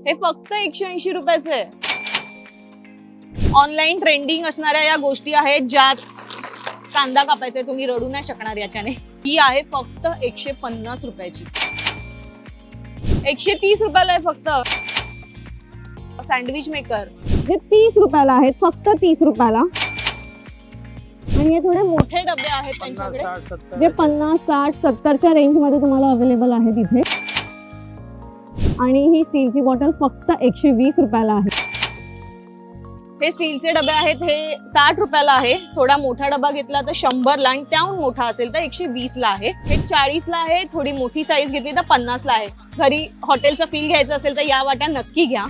हे फक्त 180 रुपयाचे आहे. ऑनलाईन ट्रेंडिंग असणाऱ्या या गोष्टी आहेत ज्यात कांदा कापायचा, तुम्ही रडू नाही शकणार याच्याने. ही आहे फक्त 150 रुपयाची. 130 रुपयाला आहे फक्त. सँडविच मेकर हे 30 रुपयाला आहेत, फक्त 30 रुपयाला. आणि हे थोडे मोठे डबे आहेत त्यांच्याकडे जे 50, 60, 70च्या रेंज मध्ये तुम्हाला अवेलेबल आहेत इथे. आणि ही स्टीलची बॉटल फक्त 120 रुपयाला आहे. हे स्टीलचे डबे आहेत, हे 60 रुपयाला आहे. थोडा मोठा डबा घेतला तर 100 ला आणि त्याहून मोठा असेल तर 120 ला आहे. हे 40 ला आहे. थोडी मोठी साईज घेतली तर 50 ला आहे. घरी हॉटेलचा फील घ्यायचा असेल तर या वाट्या नक्की घ्या.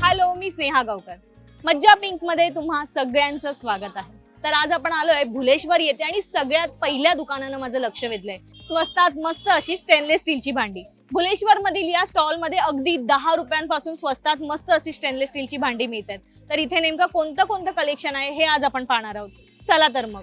हॅलो, मी स्नेहा गावकर. मज्जा पिंक मध्ये तुम्हा सगळ्यांचं स्वागत आहे. तर आज आपण आलोय भुलेश्वर येथे आणि सगळ्यात पहिल्या दुकानानं माझं लक्ष वेधलंय. स्वस्तात मस्त अशी स्टेनलेस स्टीलची भांडी. भुलेश्वर मधील या स्टॉल मध्ये अगदी 10 रुपयांपासून स्वस्तात मस्त अशी स्टेनलेस स्टीलची भांडी मिळतात. तर इथे नेमकं कोणतं कलेक्शन आहे हे आज आपण पाहणार आहोत. चला तर मग.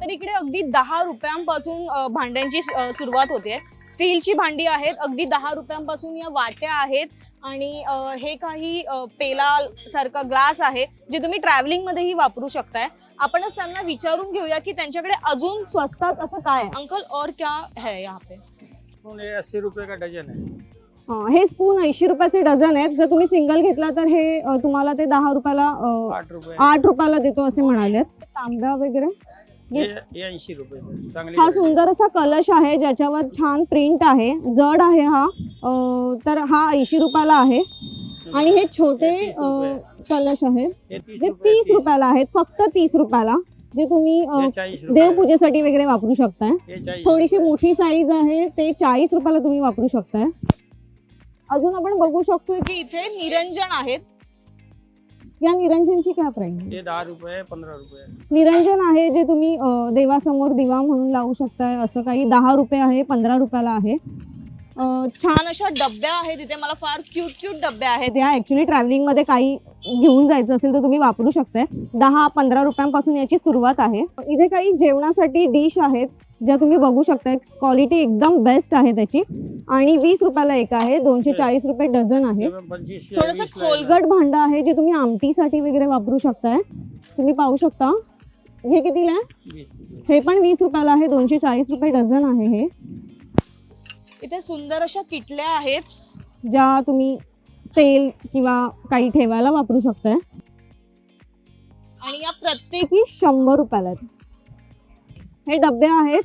तर इकडे अगदी 10 रुपयांपासून भांड्यांची सुरुवात होते. स्टीलची भांडी आहेत, अगदी 10 रुपयांपासून या वाट्या आहेत. आणि हे काही पेला सारखा ग्लास आहे जे तुम्ही ट्रॅव्हलिंग मध्येही वापरू शकताय. आपणच त्यांना विचारून घेऊया की त्यांच्याकडे अजून स्वस्तात असं काय आहे. अंकल, और क्या है यहाँ पे? 80 रुपये का डझन है. हे स्पून 80 रुपयाचे डझन आहेत. जर तुम्ही सिंगल घेतला तर हे तुम्हाला ते 10 रुपयाला 8 रुपयाला देतो असे म्हणाले. तांब्या वगैरे ये 80 रुपये चांगली. हा सुंदर असा कलश आहे ज्याच्यावर छान प्रिंट आहे. जड आहे हा. तर हा 80 रुपयाला आहे. आणि हे छोटे कलश आहेत जे 30 रुपयाला आहेत, फक्त 30 रुपयाला. जे तुम्ही देवपूजेसाठी वगैरे वापरू शकताय. थोडीशी मोठी साईज आहे, ते 40 रुपयाला तुम्ही वापरू शकताय. अजून आपण बघू शकतोय की इथे निरंजन आहेत. या निरंजनची काय प्राइस? हे 10 रुपये 15 रुपये. निरंजन आहे जे तुम्ही देवासमोर दिवा म्हणून लावू शकताय. असं काही 10 रुपये आहे, 15 रुपयाला आहे. छान अशा डब्या आहेत तिथे. मला फार क्यूट डब्या आहेत. या ऍक्च्युली ट्रॅव्हलिंग मध्ये काही घेऊन जायचं असेल तर तुम्ही वापरू शकताय. 10-15 रुपयांपासून याची सुरुवात आहे. इथे काही जेवणासाठी डिश आहेत ज्या तुम्ही बघू शकताय. क्वालिटी एकदम बेस्ट आहे त्याची. आणि 20 रुपयाला एक आहे. 240 रुपये डझन आहे. थोडंसं खोलगट भांड आहे जे तुम्ही आमटीसाठी वगैरे वापरू शकताय. तुम्ही पाहू शकता. हे कितीला आहे? हे पण 20 रुपयाला आहे. 240 रुपये डझन आहे हे. इथे सुंदर अशा किटल्या आहेत ज्या तुम्ही तेल किंवा काही ठेवायला वापरू शकताय. आणि या प्रत्येकी 100 रुपयाला आहेत. हे डबे आहेत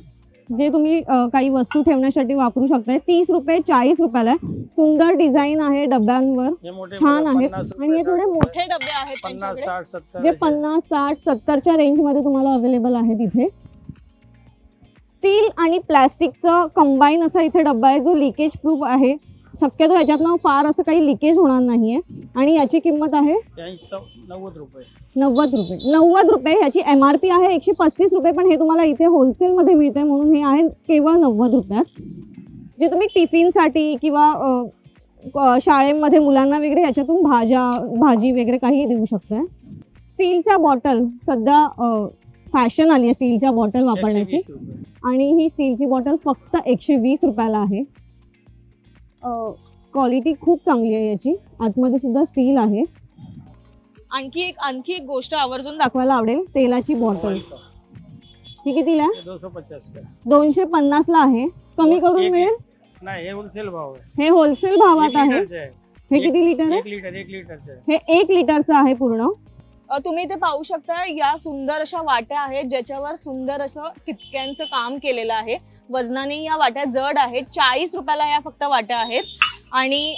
जे तुम्ही काही वस्तू ठेवण्यासाठी वापरू शकताय. 30 रुपये 40 रुपयाला आहे. सुंदर डिझाईन आहे डब्यांवर, छान आहेत. आणि हे थोडे मोठे डबे आहेत त्यांच्याकडे जे 50, 60, 70च्या रेंज मध्ये तुम्हाला अवेलेबल आहेत इथे. स्टील आणि प्लॅस्टिकचं कंबाईन असा इथे डब्बा आहे जो लिकेज प्रूफ आहे. शक्यतो याच्यातनं फार असं काही लिकेज होणार नाहीये. आणि याची किंमत आहे 90 रुपये. 90 रुपये ह्याची MRP आहे. 135 रुपये, पण हे तुम्हाला इथे होलसेल मध्ये मिळते म्हणून हे आहे केवळ 90 रुपयात. जे तुम्ही टिफिनसाठी किंवा शाळेमध्ये मुलांना वगैरे ह्याच्यातून भाजी वगैरे काही देऊ शकताय. स्टीलच्या बॉटल सध्या फॅशन आली आहे स्टीलच्या बॉटल वापरण्याची. आणि ही स्टीलची बॉटल फक्त 120 रुपयाला आहे. क्वालिटी खूप चांगली आहे याची. आतमध्ये सुद्धा स्टील आहे. आणखी एक गोष्ट आवर्जून दाखवायला आवडेल. तेलाची बॉटल ही कितीला आहे? 250 ला आहे. कमी करून मिळेल? नाही, हे होलसेल भाव आहे. हे होलसेल भावात आहे. हे किती लिटर आहे? 1 लिटरचं. हे 1 लिटरचं आहे पूर्ण. तुम्ही इथे पाहू शकता. या सुंदर अशा वाट्या आहेत ज्याच्यावर सुंदर असं टिपक्यांचं काम केलेलं आहे. वजनाने या वाट्या जड आहेत. 40 रुपयाला या फक्त वाट्या आहेत. आणि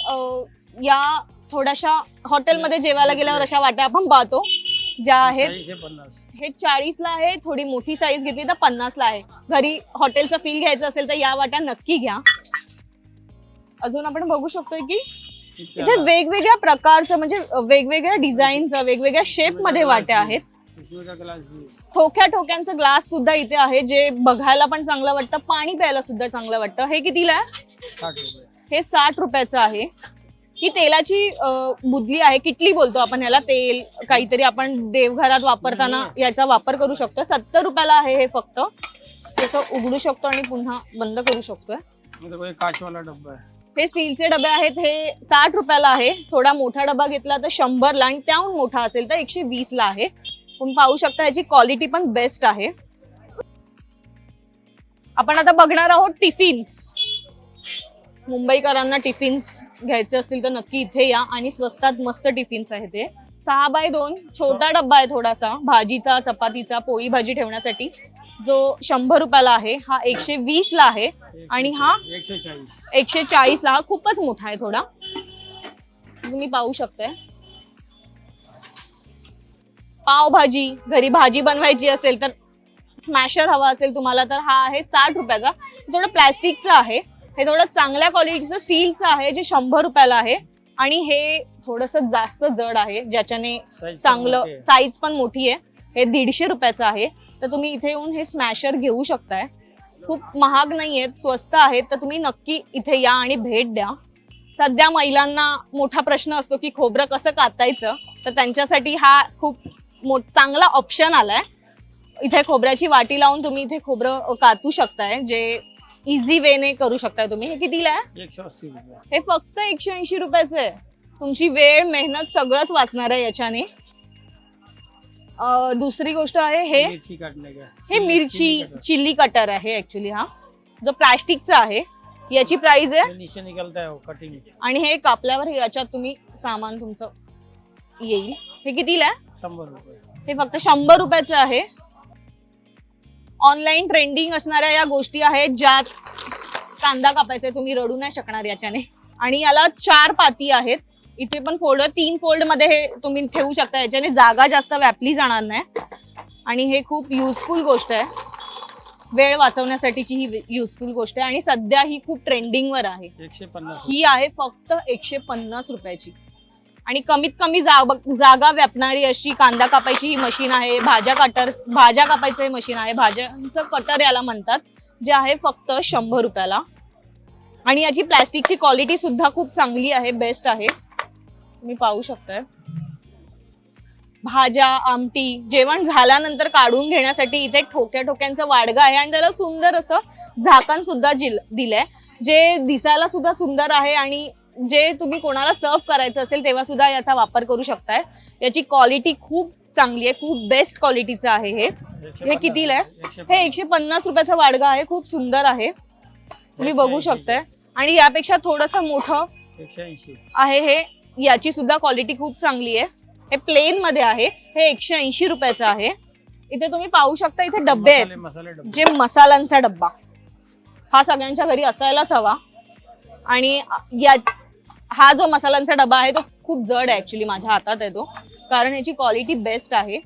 या थोड्याशा हॉटेलमध्ये जेवायला गेल्यावर अशा वाट्या आपण पाहतो ज्या आहेत. हे 40 ला आहे. थोडी मोठी साईज घेतली तर 50 ला आहे. घरी हॉटेलचा फील घ्यायचा असेल तर या वाट्या नक्की घ्या. अजून आपण बघू शकतोय की इथे वेगवेगळ्या प्रकारचं म्हणजे वेगवेगळ्या डिझाईनचं वेगवेगळ्या शेप मध्ये वाट्या आहेत. ठोक्यांचं ग्लास सुद्धा इथे आहे जे बघायला पण चांगलं वाटतं, पाणी प्यायला सुद्धा चांगलं वाटतं. हे कितीला आहे? 60 रुपये. हे 60 रुपयाचं आहे. ही तेलाची बुदली आहे, किटली बोलतो आपण ह्याला. तेल काहीतरी आपण देवघरात वापरताना याचा वापर करू शकतो. 70 रुपयाला आहे हे फक्त. त्याचं उघडू शकतो आणि पुन्हा बंद करू शकतोय. मतलब काचवाला डब्बा आहे. हे स्टीलचे डबे आहेत, हे 60 रुपयाला आहे. थोडा मोठा डबा घेतला तर 100 ला, आणि त्याहून मोठा असेल तर 120 ला आहे. तुम्ही पाहू शकता याची क्वालिटी पण बेस्ट आहे. आपण आता बघणार आहोत टिफिन्स. मुंबईकरांना टिफिन्स घ्यायचे असतील तर नक्की इथे या, आणि स्वस्तात मस्त टिफिन्स आहेत. ते 6x2 छोटा डब्बा आहे थोडासा, भाजीचा, चपातीचा, पोळी भाजी ठेवण्यासाठी, जो 100 रुपयाला आहे. हा 120 ला आहे, आणि हा 140 ला. हा खूपच मोठा आहे थोडा, तुम्ही पाहू शकताय. पावभाजी, घरी भाजी बनवायची असेल तर, स्मॅशर हवा असेल तुम्हाला तर हा आहे 60 रुपयाचा. थोडं प्लॅस्टिकचं आहे, हे थोडं चांगल्या क्वालिटीचं स्टीलचं आहे, जे 100 रुपयाला आहे. आणि हे थोडस जास्त जड आहे, ज्याच्याने चांगलं साईज पण मोठी आहे. हे 150 रुपयाचं आहे. तर तुम्ही इथे येऊन हे स्मॅशर घेऊ शकताय. खूप महाग नाहीयेत, स्वस्त आहेत. तर तुम्ही नक्की इथे या आणि भेट द्या. सध्या महिलांना मोठा प्रश्न असतो की खोबरं कसं कातायचं, तर त्यांच्यासाठी हा खूप चांगला ऑप्शन आलाय. इथे खोबऱ्याची वाटी लावून तुम्ही इथे खोबरं कातू शकताय, जे इझी वेने करू शकताय तुम्ही. हे कितीला आहे? 180 रुपये. हे फक्त 180 रुपयाचं आहे. तुमची वेळ, मेहनत सगळंच वाचणार आहे याच्याने. दुसरी गोष्ट आहे हे मिरची काटणे का? हे मिरची चिल्ली कटर आहे ऍक्च्युली. हा जो प्लास्टिकचा आहे, याची प्राइस आहे नीचे निकलता है कटिंग. आणि हे कापल्यावर याच्यात तुम्ही सामान तुमचं येईल. हे कितीला आहे? 100 रुपये. हे फक्त 100 रुपयाचं आहे. ऑनलाईन ट्रेंडिंग असणाऱ्या या गोष्टी आहेत, ज्यात कांदा कापायचा, तुम्ही रडू नाही शकणार याच्याने. आणि याला 4 पाती आहेत. इथे पण फोल्ड, 3 फोल्ड मध्ये हे तुम्ही ठेवू शकता. याच्याने जागा जास्त व्यापली जाणार नाही, आणि हे खूप युजफुल गोष्ट आहे. वेळ वाचवण्यासाठीची ही युजफुल गोष्ट आहे, आणि सध्या ही खूप ट्रेंडिंगवर आहे. 150. ही आहे फक्त 150 रुपयाची. आणि कमीत कमी जागा व्यापणारी अशी कांदा कापायची ही मशीन आहे. भाज्या कापायचं हे मशीन आहे, भाज्यांचं कटर याला म्हणतात, जे आहे फक्त 100 रुपयाला. आणि याची प्लॅस्टिकची क्वालिटी सुद्धा खूप चांगली आहे, बेस्ट आहे. तुम्ही पाहू शकताय. भाज्या, आमटी, जेवण झाल्यानंतर काढून घेण्यासाठी इथे ठोक्यांचं वाडगं आहे, आणि त्याला सुंदर असं झाकण सुद्धा दिलंय, जे दिसायला सुद्धा सुंदर आहे. आणि जे तुम्ही कोणाला सर्व करायचं असेल तेव्हा सुद्धा याचा वापर करू शकताय. याची क्वालिटी खूप चांगली आहे, खूप बेस्ट क्वालिटीचं आहे. हे कितीला आहे? हे 150 रुपयाचं वाडगं आहे, खूप सुंदर आहे, तुम्ही बघू शकताय. आणि यापेक्षा थोडंसं मोठं 180 आहे हे. याची सुद्धा क्वालिटी खूप चांगली आहे. हे प्लेन मध्ये आहे. हे 180 रुपयाचं आहे. इथे तुम्ही पाहू शकता, इथे डब्बे आहेत, जे मसाल्यांचा डब्बा. हा सगळ्यांच्या घरी असायलाच हवा. आणि हा जो मसाल्यांचा डबा आहे तो खूप जड आहे ऍक्च्युली, माझ्या हातात आहे तो, कारण याची क्वालिटी बेस्ट आहे.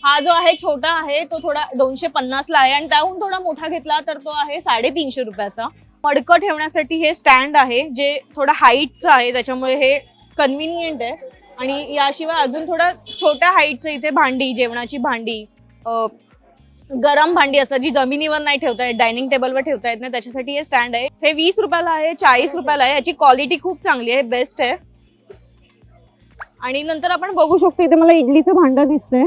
हा जो आहे छोटा आहे तो थोडा 250 ला आहे, आणि त्याहून थोडा मोठा घेतला तर तो आहे 350 रुपयाचा. मडकं ठेवण्यासाठी हे स्टँड आहे, जे थोडा हाईटचं आहे, त्याच्यामुळे हे कन्व्हिनियंट आहे. आणि याशिवाय अजून थोडा छोट्या हाईटचं इथे भांडी, जेवणाची भांडी, गरम भांडी असतात, जी जमिनीवर नाही ठेवता येत, डायनिंग टेबलवर ठेवता येत नाही, त्याच्यासाठी हे स्टँड आहे. हे 20 रुपयाला आहे, 40 रुपयाला आहे. याची क्वालिटी खूप चांगली आहे, बेस्ट आहे. आणि नंतर आपण बघू शकतो, इथे मला इडलीचं भांडं दिसतंय.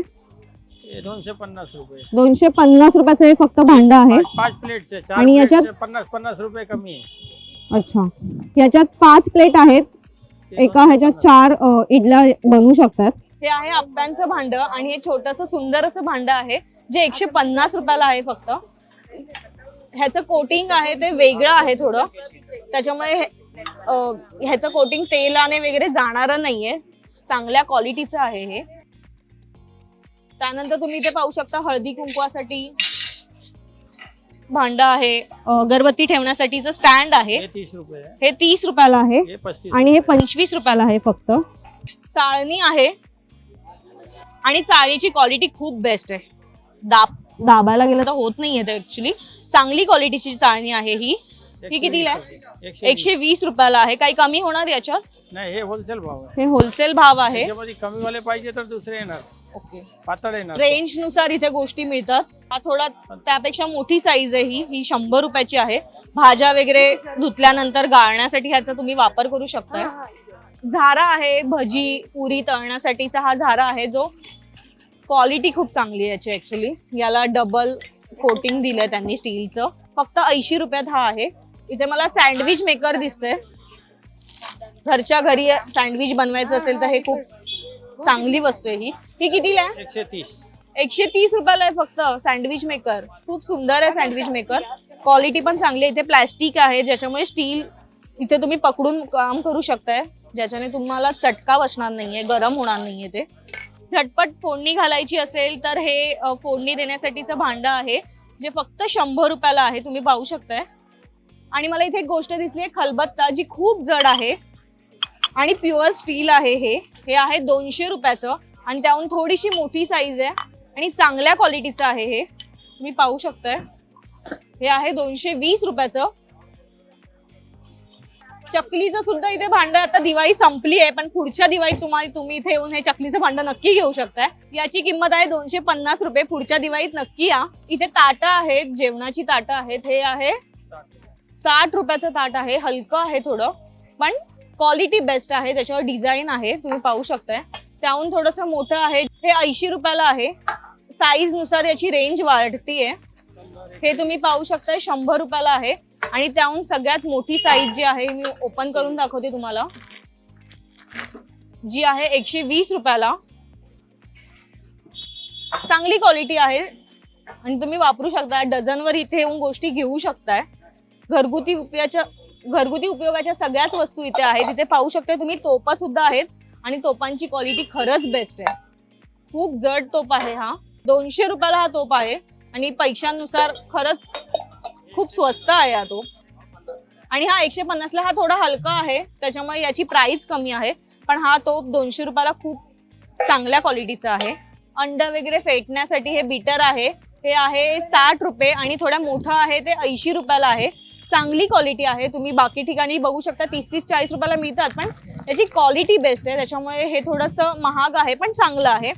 250 रुपये. 250 रुपयाचं हे फक्त भांडं आहे. 5 प्लेट्स, आणि याच्यात 50 रुपये कमी आहे. अच्छा, याच्यात 5 प्लेट आहेत. एका ह्याच्यात 4 इडल्या बनवू शकतात. हे आहे आप्प्यांचं भांडं, आणि हे छोटंसं सुंदर असं भांडं आहे, जे 150 रुपयाला आहे फक्त. ह्याचं कोटिंग आहे ते वेगळं आहे थोडं, त्याच्यामुळे ह्याचं कोटिंग तेलाने वगैरे जाणारं नाहीये, चांगल्या क्वालिटीचं आहे हे. त्यानंतर तुम्ही इथे पाहू शकता, हळदी कुंकवासाठी भांड आहे, अगरबत्ती ठेवण्यासाठीचं स्टँड आहे. हे 30 रुपये आहे. हे 30 रुपयाला आहे, हे 35 आणि हे 25 रुपयाला आहे फक्त. चाळणी आहे, आणि चाळणीची क्वालिटी खूप बेस्ट आहे. दाबायला गेलं तर होत नाहीये ते ऍक्च्युली. चांगली क्वालिटीची चाळणी आहे ही. ही कितीला आहे? 120 रुपयाला आहे. काही कमी होणार याच्यात? नाही, हे होलसेल भाव आहे. हे होलसेल भाव आहे. त्याच्यामध्ये कमी वाले पाहिजे तर दुसरे येणार. ओके, पातळ येणार. रेंज नुसार इथे गोष्टी मिळतात. हा थोडा त्यापेक्षा मोठी साईज आहे ही 100 रुपयाची आहे. भाज्या वगैरे धुतल्यानंतर गाळण्यासाठी ह्याचा तुम्ही वापर करू शकताय. झारा आहे, भजी पुरी तळण्यासाठीचा हा झारा आहे, जो क्वालिटी खूप चांगली आहे याची. ऍक्च्युली याला डबल कोटिंग दिलंय त्यांनी स्टीलचं. फक्त 80 रुपयात हा आहे. इथे मला सँडविच मेकर दिसतंय. घरच्या घरी सँडविच बनवायचं असेल तर हे खूप चांगली वस्तू आहे ही. ही कितीला आहे? 130. 130 रुपयाला आहे फक्त सँडविच मेकर. खूप सुंदर आहे सँडविच मेकर. क्वालिटी पण चांगली आहे. इथे प्लॅस्टिक आहे ज्याच्यामुळे स्टील इथे तुम्ही पकडून काम करू शकताय, ज्याच्याने तुम्हाला चटका बसणार नाहीये, गरम होणार नाहीये. ते झटपट फोडणी घालायची असेल तर हे फोडणी देण्यासाठीचं भांडं आहे, जे फक्त 100 रुपयाला आहे. तुम्ही पाहू शकताय. आणि मला इथे एक गोष्ट दिसली आहे, खलबत्ता, जी खूप जड आहे आणि प्युअर स्टील आहे. हे आहे 200 रुपयाचं आणि त्याहून थोडीशी मोठी साईज आहे आणि चांगल्या क्वालिटीचं आहे. हे तुम्ही पाहू शकताय. हे आहे 220 रुपयाचं. चकलीचं सुद्धा इथे भांडं, आता दिवाळी संपली आहे पण पुढच्या दिवाळीत तुम्ही इथे येऊन हे चकलीचं भांडं नक्की घेऊ शकताय. याची किंमत आहे 250 रुपये. पुढच्या दिवाळीत नक्की या. इथे ताटं आहेत, जेवणाची ताटं आहेत. हे आहे 60 रुपयाचं ताट आहे. हलकं आहे थोडं, पण क्वालिटी बेस्ट आहे. त्याच्यावर डिझाईन आहे, तुम्ही पाहू शकताय. त्याहून थोडंसं मोठं आहे. हे 80 रुपयाला आहे. साईज नुसार याची रेंज वाढतीये. हे तुम्ही पाहू शकताय 100 रुपयाला आहे. आणि त्याहून सगळ्यात मोठी साईज जी आहे, मी ओपन करून दाखवते तुम्हाला, जी आहे 120 रुपयाला. चांगली क्वालिटी आहे आणि तुम्ही वापरू शकता. डझनवर इथे येऊन गोष्टी घेऊ शकताय. घरगुती उपयोगाच्या सगळ्याच वस्तू इथे आहेत. इथे पाहू शकता तुम्ही तोपा सुद्धा आहेत आणि तोपांची क्वालिटी खरंच बेस्ट आहे. खूप जड तोप आहे हा. 200 रुपयाला हा तोप आहे आणि पैशांनुसार खरंच खूप स्वस्त आहे हा तोप. आणि हा 150 ला. हा थोडा हलका आहे त्याच्यामुळे याची प्राइस कमी आहे, पण हा तोप 200 रुपयाला खूप चांगल्या क्वालिटीचा आहे. अंड वगैरे फेटण्यासाठी हे बीटर आहे. हे आहे 60 रुपये आणि थोडा मोठा आहे ते 80 रुपयाला आहे. चांगली क्वालिटी आहे. तुम्ही बाकी ठिकाणी बघू शकता 30-40 रुपयाला मिळतात, पण याची क्वालिटी बेस्ट आहे, त्याच्यामुळे हे थोडंसं महाग आहे पण चांगलं आहे.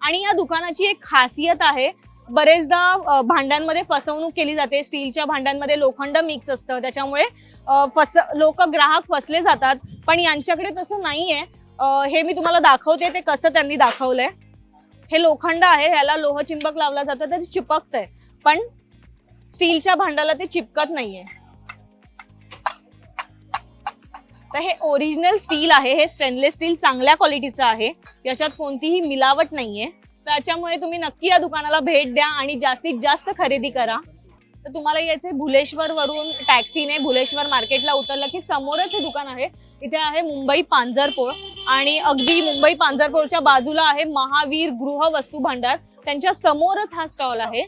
आणि या दुकानाची एक खासियत आहे, बरेचदा भांड्यांमध्ये फसवणूक केली जाते. स्टीलच्या भांड्यांमध्ये लोखंड मिक्स असतं, त्याच्यामुळे ग्राहक फसले जातात. पण यांच्याकडे तसं नाहीये. हे मी तुम्हाला दाखवते ते कसं त्यांनी दाखवलंय. हे लोखंड आहे, ह्याला लोहचिंबक लावला जातं, ते चिपकतंय, पण स्टीलच्या भांड्याला ते चिपकत नाहीये. तर हे ओरिजिनल स्टील आहे. हे स्टेनलेस स्टील चांगल्या क्वालिटीचं आहे. याच्यात कोणतीही मिलावट नाहीये. त्याच्यामुळे तुम्ही नक्की या दुकानाला भेट द्या आणि जास्तीत जास्त खरेदी करा. तर तुम्हाला यायचे भुलेश्वर वरून टॅक्सीने भुलेश्वर मार्केटला उतरलं की समोरच हे दुकान आहे. इथे आहे मुंबई पांजरपोळ आणि अगदी मुंबई पांजरपोळच्या बाजूला आहे महावीर गृह वस्तू भांडार. त्यांच्या समोरच हा स्टॉल आहे.